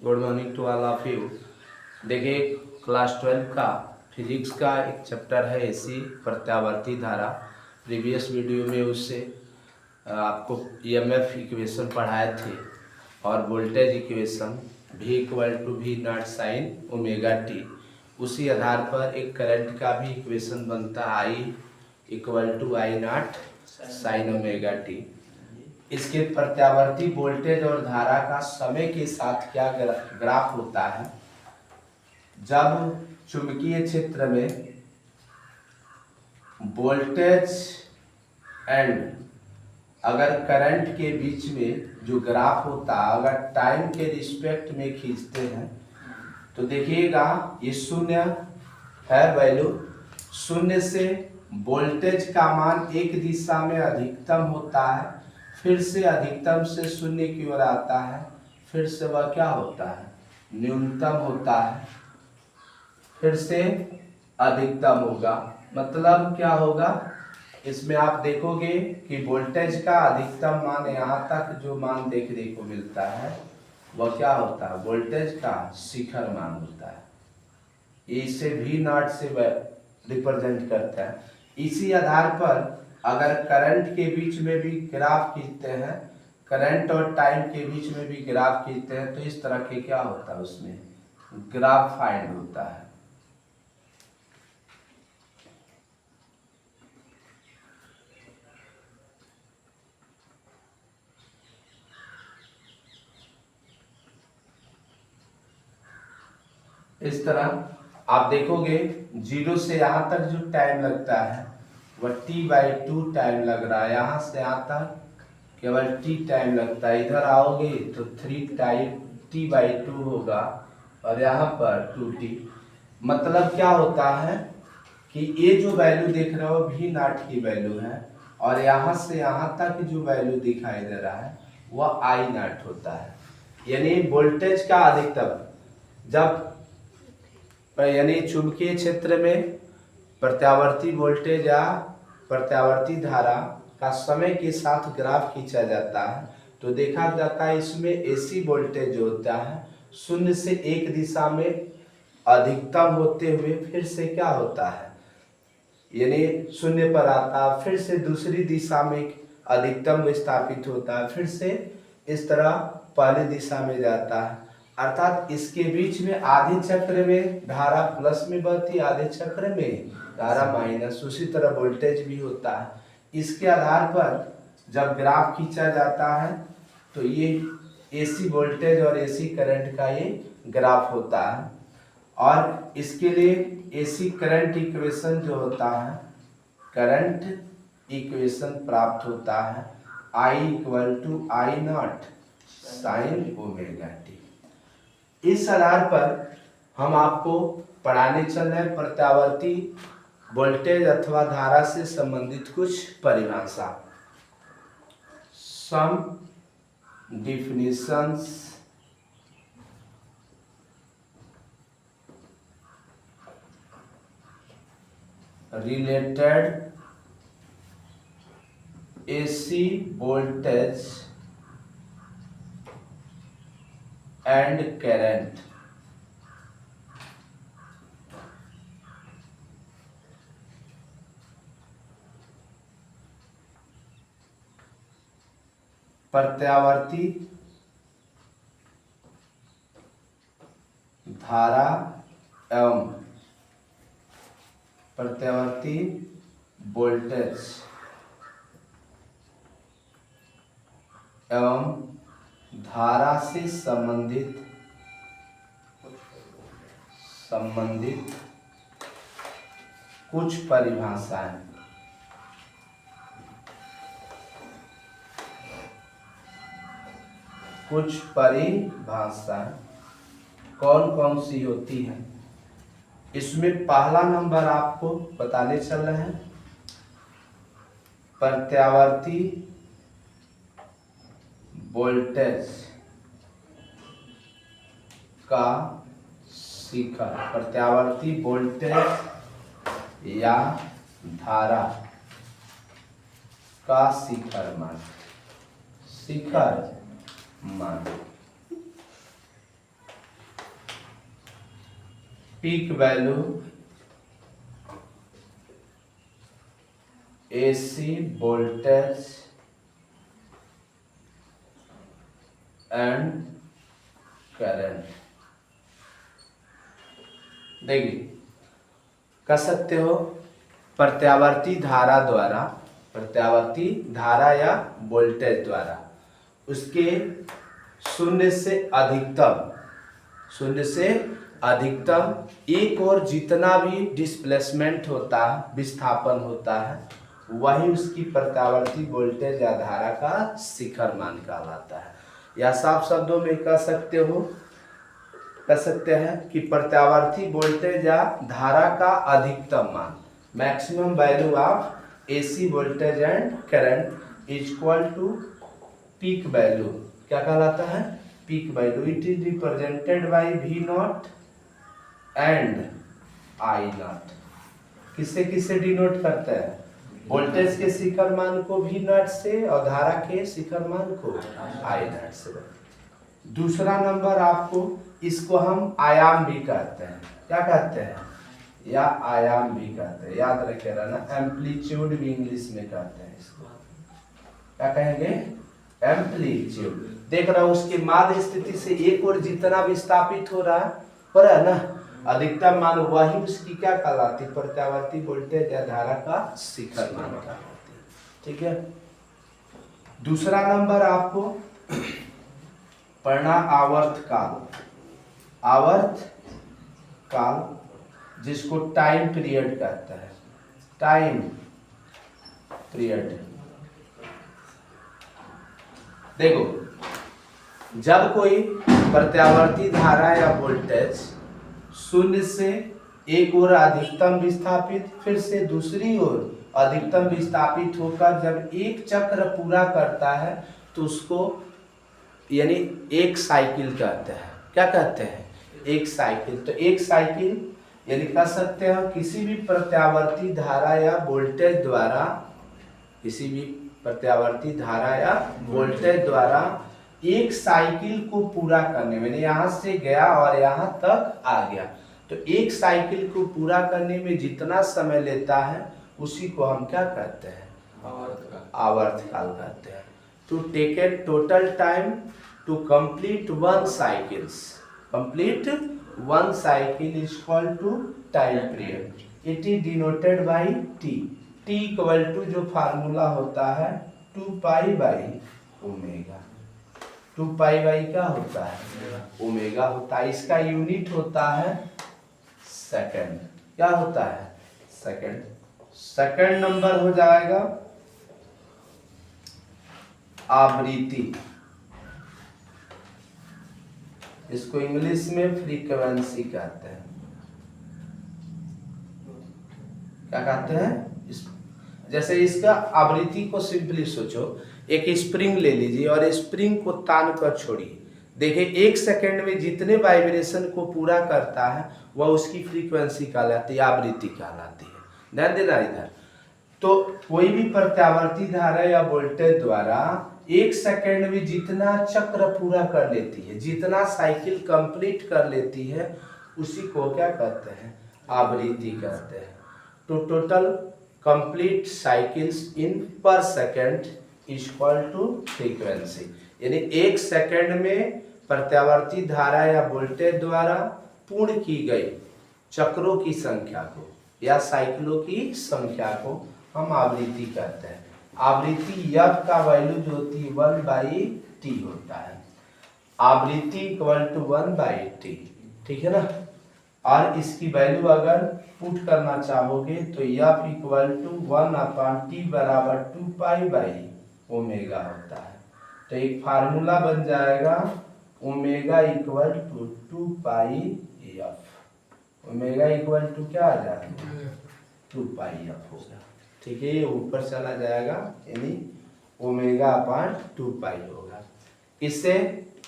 Good morning to all of you. देखिए, class 12 का physics का एक चैप्टर है एसी प्रत्यावर्ती धारा। प्रीवियस वीडियो में उससे आपको ईएमएफ इक्वेशन पढ़ाए थे और voltage equation V equal to V naught sine omega T. उसी आधार पर एक करंट का भी इक्वेशन बनता है I equal to I naught sine omega T. इसके प्रत्यावर्ती वोल्टेज और धारा का समय के साथ क्या ग्राफ होता है। जब चुंबकीय क्षेत्र में वोल्टेज एंड अगर करंट के बीच में जो ग्राफ होता है, अगर टाइम के रिस्पेक्ट में खींचते हैं तो देखिएगा ये शून्य है वैल्यू। शून्य से वोल्टेज का मान एक दिशा में अधिकतम होता है, फिर से अधिकतम से शून्य की ओर आता है, फिर से वह क्या होता है, न्यूनतम होता है, फिर से अधिकतम होगा। मतलब क्या होगा, इसमें आप देखोगे कि वोल्टेज का अधिकतम मान यहाँ तक जो मान देखने को मिलता है वह क्या होता है, वोल्टेज का शिखर मान होता है। इसे V नॉट से रिप्रेजेंट करता है। इसी आधार पर अगर करंट के बीच में भी ग्राफ खींचते हैं, करंट और टाइम के बीच में भी ग्राफ खींचते हैं तो इस तरह के क्या होता है, उसमें ग्राफ फाइंड होता है। इस तरह आप देखोगे जीरो से यहाँ तक जो टाइम लगता है वह T/2 टाइम लग रहा है। यहाँ से यहाँ तक केवल T टाइम लगता है। इधर आओगे तो 3 टाइम T/2 होगा और यहाँ पर 2T। मतलब क्या होता है कि ये जो वैल्यू देख रहे हो V नॉट की वैल्यू है और यहाँ से यहाँ तक जो वैल्यू दिखाई दे रहा है वह I नॉट होता है। यानी वोल्टेज का अधिकतम जब यानी चुंबकीय क्षेत्र में प्रत्यावर्ती वोल्टेज या प्रत्यावर्ती धारा का समय के साथ ग्राफ खींचा जाता है तो देखा जाता है इसमें एसी वोल्टेज जो होता है शून्य से एक दिशा में अधिकतम होते हुए फिर से क्या होता है, यानी शून्य पर आता है, फिर से दूसरी दिशा में अधिकतम स्थापित होता है, फिर से इस तरह पहली दिशा में जाता है। अर्थात इसके बीच में आधे चक्र में धारा प्लस में बहती, आधे चक्र में धारा माइनस। उसी तरह वोल्टेज भी होता है। इसके आधार पर जब ग्राफ खींचा जाता है तो ये एसी वोल्टेज और एसी करंट का ये ग्राफ होता है। और इसके लिए एसी करंट इक्वेशन जो होता है, करंट इक्वेशन प्राप्त होता है I equal to I naught sine omega T. इस आधार पर हम आपको पढ़ाने चल रहे हैं प्रत्यावर्ती वोल्टेज अथवा धारा से संबंधित कुछ परिभाषा, सम डिफिनिशंस related AC voltage and current। प्रत्यावर्ती धारा एवं प्रत्यावर्ती वोल्टेज एवं धारा से संबंधित कुछ परिभाषाएं। कुछ परिभाषाएं कौन कौन सी होती हैं, इसमें पहला नंबर आपको बताने चल रहे हैं प्रत्यावर्ती वोल्टेज का शिखर। प्रत्यावर्ती वोल्टेज या धारा का शिखर मान। Peak value AC voltage and current. देखिए कह सकते हो प्रत्यावर्ती धारा द्वारा, प्रत्यावर्ती धारा या वोल्टेज द्वारा उसके शून्य से अधिकतम एक और जितना भी डिस्प्लेसमेंट होता है, विस्थापन होता है, वही उसकी प्रत्यावर्ती वोल्टेज या धारा का शिखर मान कहलाता है। या साफ शब्दों में कह सकते हैं कि प्रत्यावर्ती वोल्टेज या धारा का अधिकतम मान, maximum value of AC voltage and current is equal to peak value, क्या कहलाता है? Peak value. It is represented by V0 and I0। किससे किससे डिनोट करता है? वोल्टेज के शिखर मान को V0 से और धारा के शिखर मान को I0 से। दूसरा नंबर आपको, इसको हम आयाम भी कहते हैं। क्या कहते हैं? या आयाम भी कहते हैं, याद रखे रहना। एम्पलीट्यूड भी इंग्लिश में कहते हैं इसको। क्या कहेंगे? एम्पलीट्यूड। देख रहा हूं उसके माध्य स्थिति से एक और जितना विस्थापित हो रहा है ना, अधिकतम मान, वही उसकी क्या कहलाती? प्रत्यावर्ती वोल्टेज या धारा का शिखर मान कहलाती है। ठीक है। दूसरा नंबर आपको पढ़ना आवर्त काल, जिसको टाइम पीरियड कहता है। Time period. देखो जब कोई प्रत्यावर्ती धारा या वोल्टेज शून्य से एक ओर अधिकतम विस्थापित, फिर से दूसरी ओर अधिकतम विस्थापित होकर जब एक चक्र पूरा करता है तो उसको यानी एक साइकिल कहते हैं। क्या कहते हैं? एक साइकिल। तो एक साइकिल यानी कह सकते हैं किसी भी प्रत्यावर्ती धारा या वोल्टेज द्वारा, किसी भी प्रत्यावर्ती धारा या वोल्टेज द्वारा एक साइकिल को पूरा करने में, यहाँ से गया और यहाँ तक आ गया, तो एक साइकिल को पूरा करने में जितना समय लेता है उसी को हम क्या कहते हैं? आवर्तकाल कहते हैं। To take a total time to complete one cycle is equal to time period. It is denoted by T equal to, जो फार्मूला होता है 2 pi by omega. 2 pi by क्या होता है? ओमेगा होता है। इसका यूनिट होता है सेकंड। क्या होता है? सेकंड। सेकंड नंबर हो जाएगा आवृत्ति, इसको इंग्लिश में फ्रीक्वेंसी कहते हैं। क्या कहते हैं? जैसे इसका आवृत्ति को सिंपली सोचो, एक स्प्रिंग ले लीजिए और स्प्रिंग को तान कर छोड़िए। देखिए एक सेकंड में जितने वाइब्रेशन को पूरा करता है वह उसकी फ्रीक्वेंसी कहलाती है, आवृत्ति कहलाती है। ध्यान देना इधर। तो कोई भी प्रत्यावर्ती धारा या वोल्टेज द्वारा एक सेकंड में जितना चक्र पूरा कर लेती है, जितना साइकिल कंप्लीट कर लेती है, उसी को क्या कहते हैं? आवृत्ति कहते हैं। तो total complete cycles in per second is equal to frequency, यानी एक सेकंड में प्रत्यावर्ती धारा या वोल्टेज द्वारा पूर्ण की गई चक्रों की संख्या को या साइकिलों की संख्या को हम आवृत्ति कहते हैं। आवृत्ति F का वैल्यू जो होती है 1/T होता है। आवृत्ति इक्वल टू 1/T, ठीक है ना। और इसकी वैल्यू अगर पुट करना चाहोगे तो F इक्वल टू 1/T बराबर 2 पाई बाई ओमेगा होता है। तो एक फार्मूला बन जाएगा omega equal to 2 pi F। Omega equal to क्या आ जाएगा? 2 पाई F होगा। ठीक है, ये ऊपर चला जाएगा यानी ओमेगा अपान 2 पाई होगा। इससे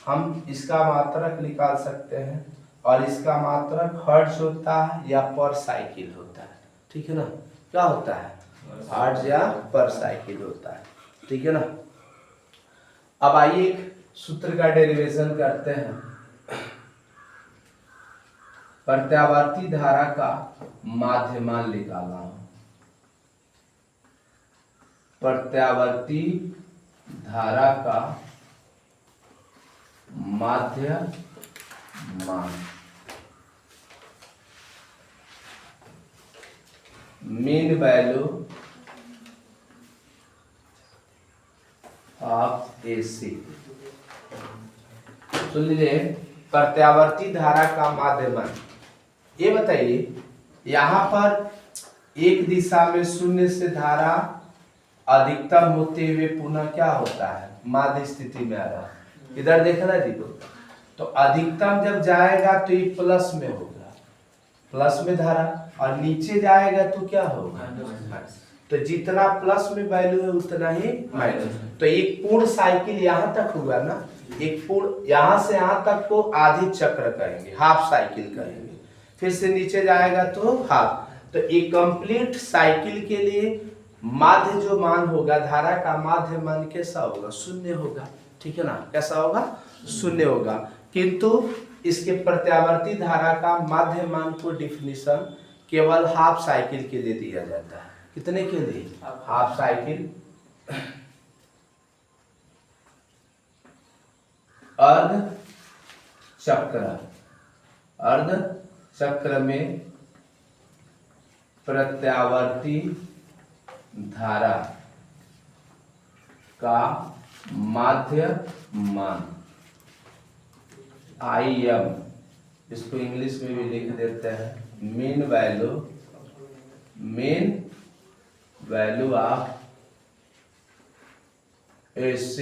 हम इसका मात्रक निकाल सकते हैं और इसका मात्रक हर्ट्ज होता है या पर साइकिल होता है। ठीक है ना, क्या होता है? हर्ट्ज या पर साइकिल होता है। ठीक है ना। अब आइए एक सूत्र का डेरिवेशन करते हैं। प्रत्यावर्ती धारा का माध्यमान निकालना हो। प्रत्यावर्ती धारा का माध्यमान मीन वैल्यू ऑफ एसी। सुन लीजिए, प्रत्यावर्ती धारा का माध्यमान। ये बताइए, यहाँ पर एक दिशा में शून्य से धारा अधिकतम होते हुए पुनः क्या होता है, माध्य स्थिति में आ रहा है। इधर देखना जी, तो अधिकतम जब जाएगा तो ये प्लस में होगा, प्लस में धारा, और नीचे जाएगा तो क्या होगा, तो जितना प्लस में वैल्यू है उतना ही माइनस। तो एक पूर्ण साइकिल यहाँ तक हुआ ना, एक पूर्ण यहाँ से यहाँ तक को आधी चक्र कहेंगे, हाफ साइकिल कहेंगे। फिर से नीचे जाएगा तो हाफ। तो एक कंप्लीट साइकिल के लिए माध्य जो मान होगा, धारा का माध्य मान कैसा होगा, शून्य होगा। ठीक है ना, कैसा होगा, शून्य होगा। किंतु इसके प्रत्यावर्ती धारा का माध्य मान को डिफिनीशन केवल हाफ साइकिल के लिए दिया जाता है। कितने के लिए, हाफ साइकिल। अर्ध चक्र, अर्ध चक्र में प्रत्यावर्ती धारा का माध्य मान IM, इसको इंग्लिश में भी लिख देते हैं mean value, mean value of AC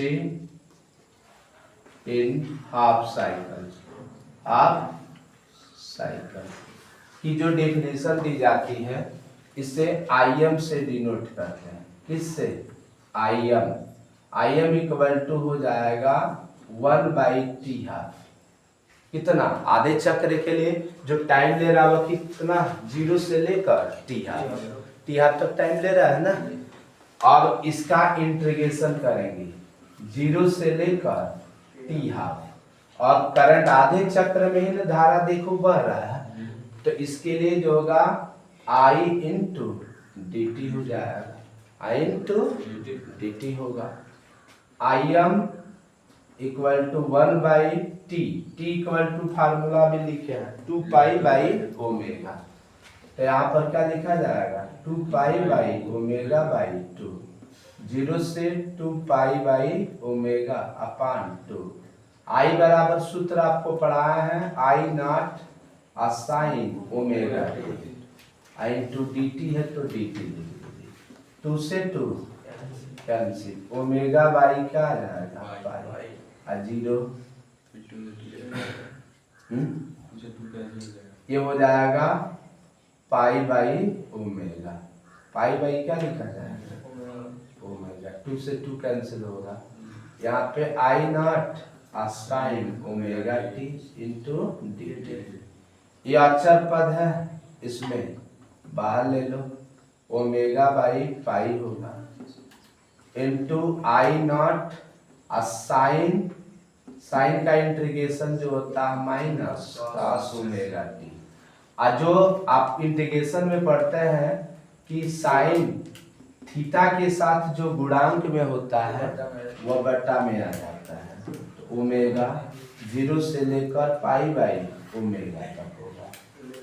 in half cycle, half cycle की जो डेफिनेशन दी जाती है इसे IM से डिनोट करते हैं। किससे, IM। IM इक्वल टू हो जाएगा 1/T हाफ। कितना, आधे चक्र के लिए जो टाइम ले रहा है कितना, 0 से लेकर T हाफ, T हाफ तक टाइम ले रहा है ना। अब इसका इंटीग्रेशन करेंगे 0 से लेकर T हाफ, और करंट आधे चक्र में ही ना धारा देखो बह रहा है, तो इसके लिए जो होगा I इंटू dt हो जाएगा, I इंटू dt होगा। IM equal to 1/T, T equal to formula में लिखे हैं 2π/ओमेगा। तो यहाँ पर क्या लिखा जाएगा, 2π/ओमेगा/2, 0 से 2π/ओमेगा अपान 2। I बराबर सूत्र आपको पढ़ाया है I0 sine omega t, I into dt है तो dt लिख दीजिए, 2 से 2 कैंसिल, ओमेगा बाई क्या आ जाएगा, पाई, और 0 ये हो जाएगा π/ओमेगा। पाई क्या लिखा जाएगा, ओमेगा। 2 से 2 कैंसिल होगा, यहाँ पे I0 sine omega t into dt। ये अक्षर पद है, इसमें बाहर ले लो, ओमेगा बाई पाई होगा इंटू I0 साइन, साइन का इंटीग्रेशन जो होता है माइनस cos ओमेगा t। जो आप इंटीग्रेशन में पढ़ते हैं कि साइन थीटा के साथ जो गुणांक में होता है वह बट्टा में आ जाता है। तो ओमेगा 0 से लेकर π/ओमेगा तक होगा।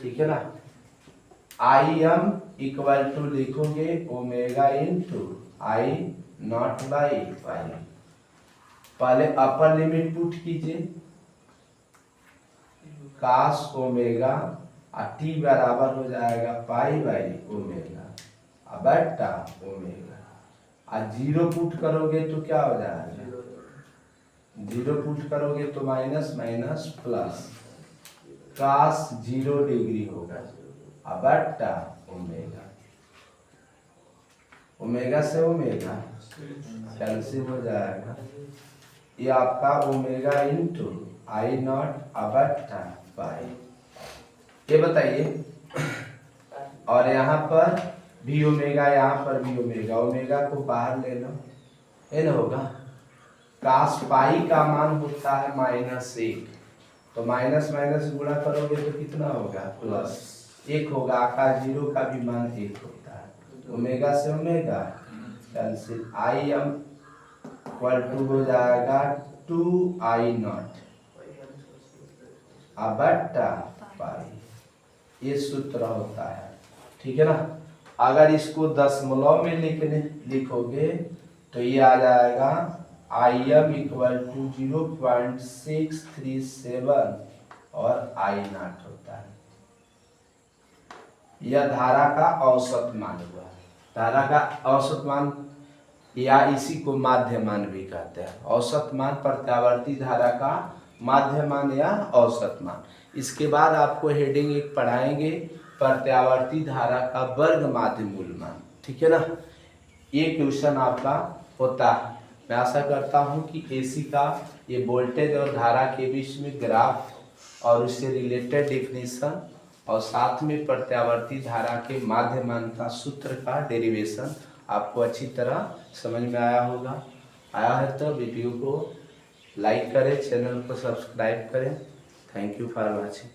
ठीक है ना। IM इक्वल टू लिखोगे ओमेगा इंटू I0/पाई। पहले अपर लिमिट पुट कीजिए, cos ओमेगा और t बराबर हो जाएगा π/ओमेगा बट्टा ओमेगा, और 0 पुट करोगे तो क्या हो जाएगा, 0 पुट करोगे तो minus minus plus, cos 0 degree होगा बट्टा ओमेगा, ओमेगा से ओमेगा कैंसिल हो जाएगा, ये आपका ओमेगा इंटू I0 बट्टा पाई। ये बताइए, और यहाँ पर भी ओमेगा, यहाँ पर भी ओमेगा, ओमेगा को बाहर ले लो, n होगा। cos पाई का मान होता है -1, तो माइनस माइनस गुणा करोगे तो कितना होगा प्लस 1 होगा। आकाश जीरो का भी मान 1 होता है। ओमेगा से omega cancel, I M equal to हो जाएगा 2I0 बटा पाई, ये सूत्र होता है। ठीक है ना। अगर इसको दशमलव में लिखोगे तो ये आ जाएगा IM इक्वल टू 0.637 और I0 होता है। यह धारा का औसत मान हुआ। धारा का औसत मान या इसी को माध्य मान भी कहते हैं। औसत मान प्रत्यावर्ती धारा का माध्य मान या औसत मान। इसके बाद आपको हेडिंग एक पढ़ाएंगे प्रत्यावर्ती धारा का वर्ग माध्य मूल मान। ठीक है ना। ये क्वेश्चन आपका होता है। मैं आशा करता हूं कि एसी का ये वोल्टेज और धारा के बीच में ग्राफ और उससे रिलेटेड डेफिनेशन और साथ में प्रत्यावर्ती धारा के माध्य मान का सूत्र का डेरिवेशन आपको अच्छी तरह समझ में आया होगा। आया है तो वीडियो को लाइक करें, चैनल को सब्सक्राइब करें। Thank you for watching.